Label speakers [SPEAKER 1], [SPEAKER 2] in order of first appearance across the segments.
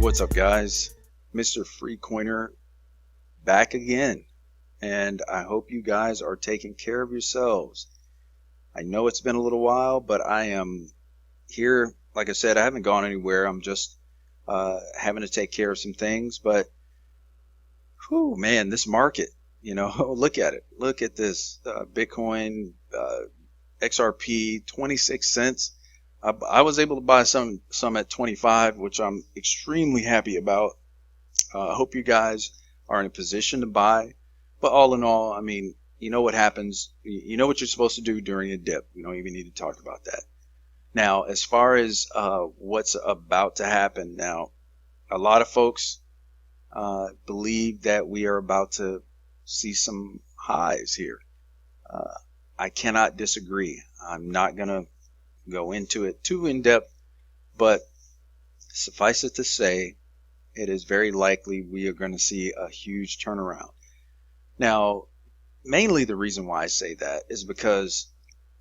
[SPEAKER 1] what's up, guys? Mr. Free Coiner back again, and I hope you guys are taking care of yourselves. I know it's been a little while, but I am here. Like I said, I haven't gone anywhere. I'm just having to take care of some things, but whew, man, this market, look at it. Look at this Bitcoin, XRP, 26 cents. I was able to buy some at 25, which I'm extremely happy about. I hope you guys are in a position to buy. But all in all, I mean, you know what happens. You know what you're supposed to do during a dip. We don't even need to talk about that. Now, as far as what's about to happen now, a lot of folks believe that we are about to see some highs here. I cannot disagree. I'm not going to go into it too in depth, but suffice it to say, it is very likely we are going to see a huge turnaround. Now, mainly the reason why I say that is because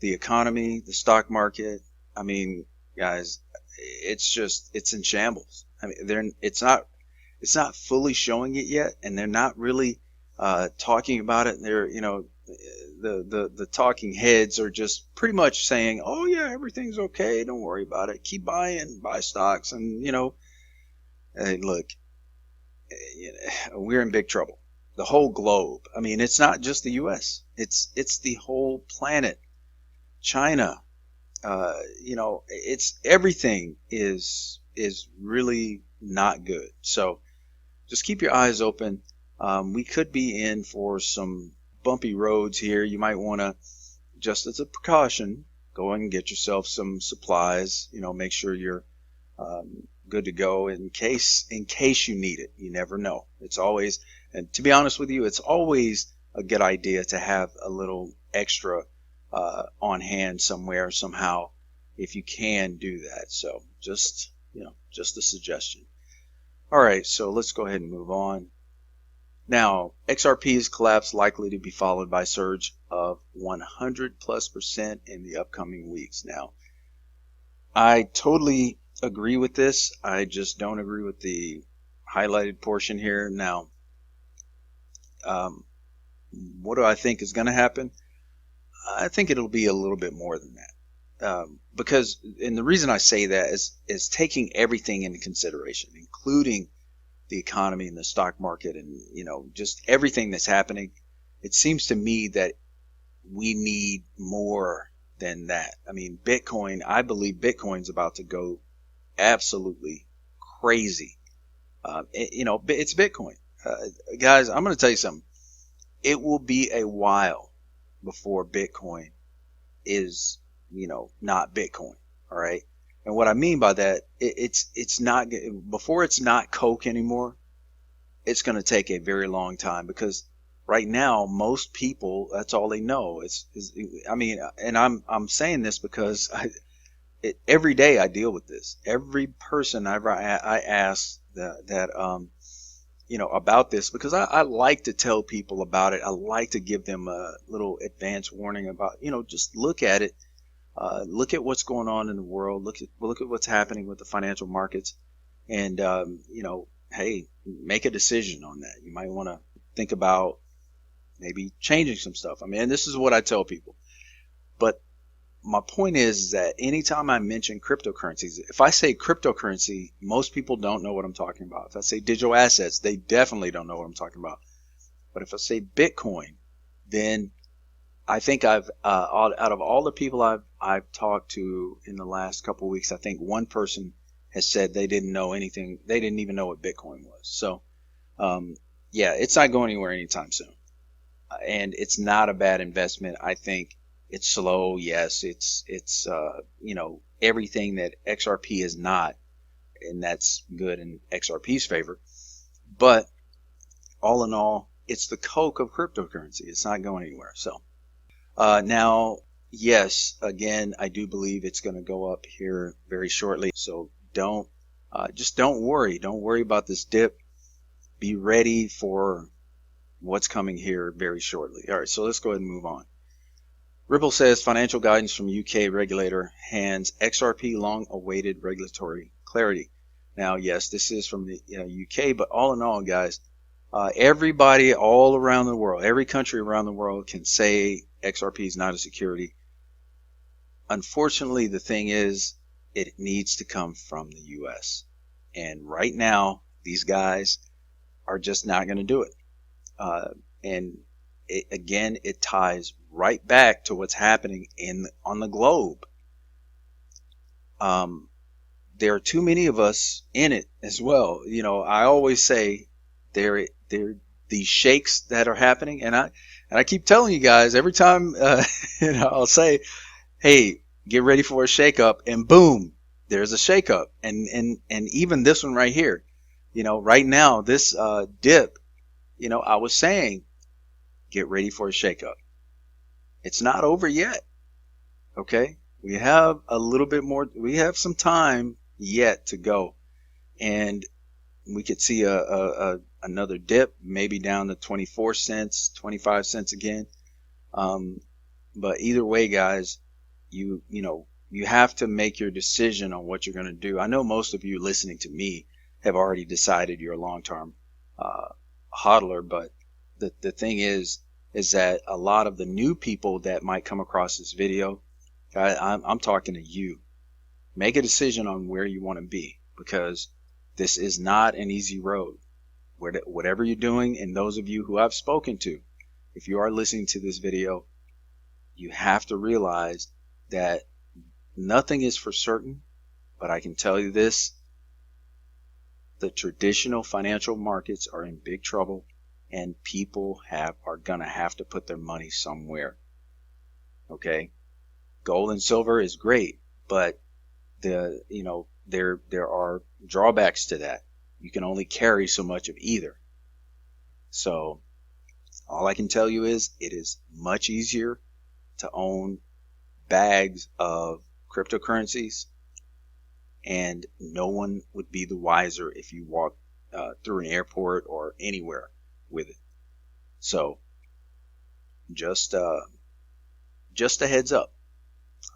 [SPEAKER 1] the economy, the stock market, I mean, guys, it's in shambles. I mean, it's not fully showing it yet, and they're not really talking about it. They're, the talking heads are just pretty much saying, oh yeah, everything's okay, don't worry about it, keep buying, buy stocks, and hey, look, we're in big trouble. The whole globe. I mean, it's not just the U.S. It's the whole planet. China. It's everything is really not good. So just keep your eyes open. We could be in for some bumpy roads here. You might want to, just as a precaution, go and get yourself some supplies. Make sure you're good to go in case you need it. You never know. It's always, and to be honest with you, it's always a good idea to have a little extra on hand somewhere, somehow, if you can do that. So just a suggestion. All right, so let's go ahead and move on. Now, XRP's collapse likely to be followed by a surge of 100+% in the upcoming weeks. Now, I totally agree with this. I just don't agree with the highlighted portion here. Now, what do I think is going to happen? I think it'll be a little bit more than that. Because, and the reason I say that is taking everything into consideration, including the economy and the stock market and, just everything that's happening. It seems to me that we need more than that. I mean, I believe Bitcoin's about to go absolutely crazy. It's Bitcoin. Guys, I'm going to tell you something. It will be a while before Bitcoin is, not Bitcoin. All right. And what I mean by that, it's not, before it's not Coke anymore, it's going to take a very long time, because right now, most people, that's all they know. And I'm saying this because every day I deal with this. Every person I ask about this, because I like to tell people about it. I like to give them a little advance warning about, just look at it. Look at what's going on in the world. Look at what's happening with the financial markets, and hey, make a decision on that. You might want to think about maybe changing some stuff. I mean, this is what I tell people. But my point is that anytime I mention cryptocurrencies, if I say cryptocurrency, most people don't know what I'm talking about. If I say digital assets, they definitely don't know what I'm talking about. But if I say Bitcoin, then I think I've out of all the people I've talked to in the last couple of weeks, I think one person has said they didn't know anything. They didn't even know what Bitcoin was. So, yeah, it's not going anywhere anytime soon, and it's not a bad investment. I think it's slow. Yes, it's everything that XRP is not, and that's good in XRP's favor. But all in all, it's the Coke of cryptocurrency. It's not going anywhere. So. Now, yes, again, I do believe it's going to go up here very shortly. So don't worry. Don't worry about this dip. Be ready for what's coming here very shortly. All right, so let's go ahead and move on. Ripple says financial guidance from UK regulator hands XRP long-awaited regulatory clarity. Now, yes, this is from the UK, but all in all, guys, everybody all around the world, every country around the world can say XRP is not a security. Unfortunately, the thing is, it needs to come from the US. And right now, these guys are just not going to do it. And again, it ties right back to what's happening on the globe. There are too many of us in it as well. I always say there these shakes that are happening, and I keep telling you guys every time I'll say, hey, get ready for a shakeup, and boom, there's a shakeup. And even this one right here, right now, this dip, I was saying, get ready for a shakeup. It's not over yet. Okay. We have a little bit more, we have some time yet to go. And we could see another dip, maybe down to 24 cents, 25 cents again. But either way, guys, you have to make your decision on what you're going to do. I know most of you listening to me have already decided you're a long-term hodler, but the thing is that a lot of the new people that might come across this video, I'm talking to you. Make a decision on where you want to be, because this is not an easy road. Whatever you're doing, and those of you who I've spoken to, if you are listening to this video, you have to realize that nothing is for certain, but I can tell you this: the traditional financial markets are in big trouble, and people are gonna have to put their money somewhere. Okay, gold and silver is great, but there are drawbacks to that. You can only carry so much of either. So all I can tell you is it is much easier to own bags of cryptocurrencies, and no one would be the wiser if you walk through an airport or anywhere with it. So just a heads up.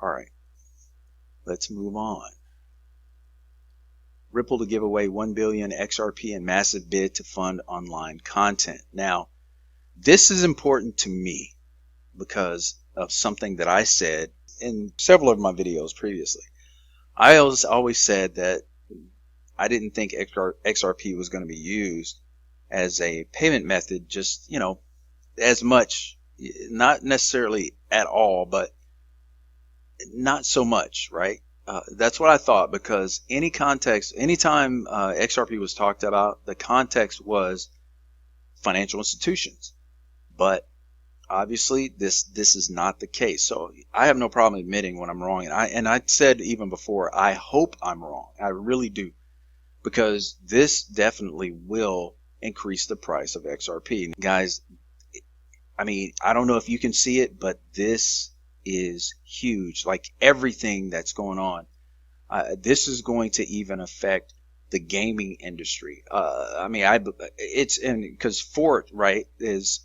[SPEAKER 1] All right, let's move on. Ripple to give away 1 billion XRP in massive bid to fund online content. Now, this is important to me because of something that I said in several of my videos previously. I always said that I didn't think XRP was going to be used as a payment method, just, as much, not necessarily at all, but not so much, right? That's what I thought, because anytime XRP was talked about, the context was financial institutions. But obviously this is not the case. So I have no problem admitting when I'm wrong. And I said even before, I hope I'm wrong. I really do. Because this definitely will increase the price of XRP. Guys, I mean, I don't know if you can see it, but this is huge. Like everything that's going on, this is going to even affect the gaming industry. I mean, it's because Fort, right, is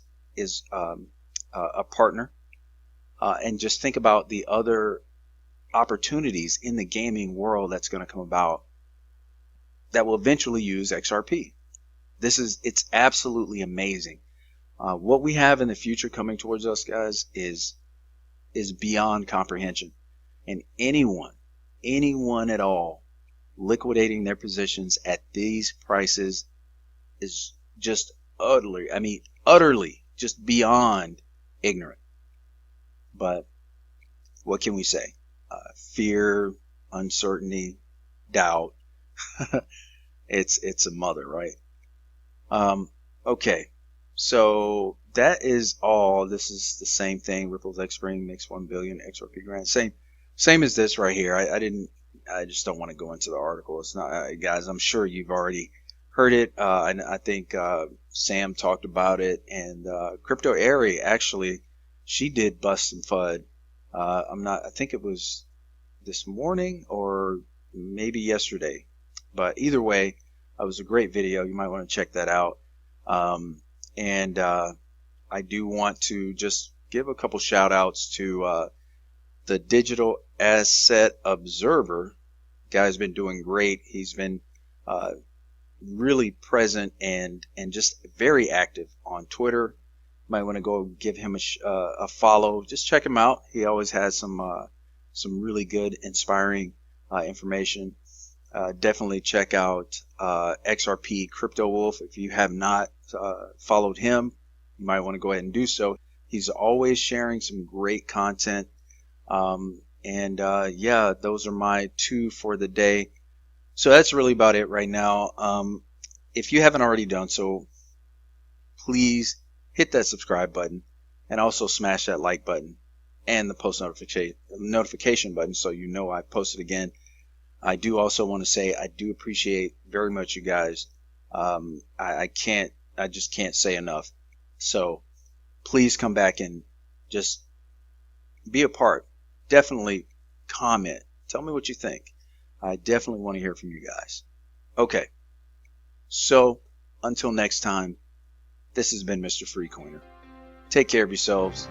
[SPEAKER 1] a partner, and just think about the other opportunities in the gaming world that's going to come about that will eventually use XRP. It's absolutely amazing. What we have in the future coming towards us, guys, is beyond comprehension. And anyone at all liquidating their positions at these prices is just utterly just beyond ignorant. But what can we say? Fear, uncertainty, doubt. It's a mother, right? Okay. So that is all. This is the same thing. Ripple's X Spring makes 1 billion XRP grant. Same as this right here. I just don't want to go into the article. It's not, guys, I'm sure you've already heard it. And I think Sam talked about it, and Crypto Airy, actually, she did bust some FUD. I think it was this morning or maybe yesterday, but either way, it was a great video. You might want to check that out. And I do want to just give a couple shout outs to the Digital Asset Observer. Guy's been doing great. He's been really present and just very active on Twitter. Might want to go give him a follow. Just check him out. He always has some really good, inspiring information. Definitely check out XRP Crypto Wolf. If you have not followed him, you might want to go ahead and do so. He's always sharing some great content. Yeah, those are my two for the day. So that's really about it right now. If you haven't already done so, please hit that subscribe button and also smash that like button and the post notification button so you know I posted again. I do also want to say I do appreciate very much you guys. I just can't say enough. So please come back and just be a part. Definitely comment. Tell me what you think. I definitely want to hear from you guys. Okay. So until next time, this has been Mr. Free Coiner. Take care of yourselves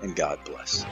[SPEAKER 1] and God bless.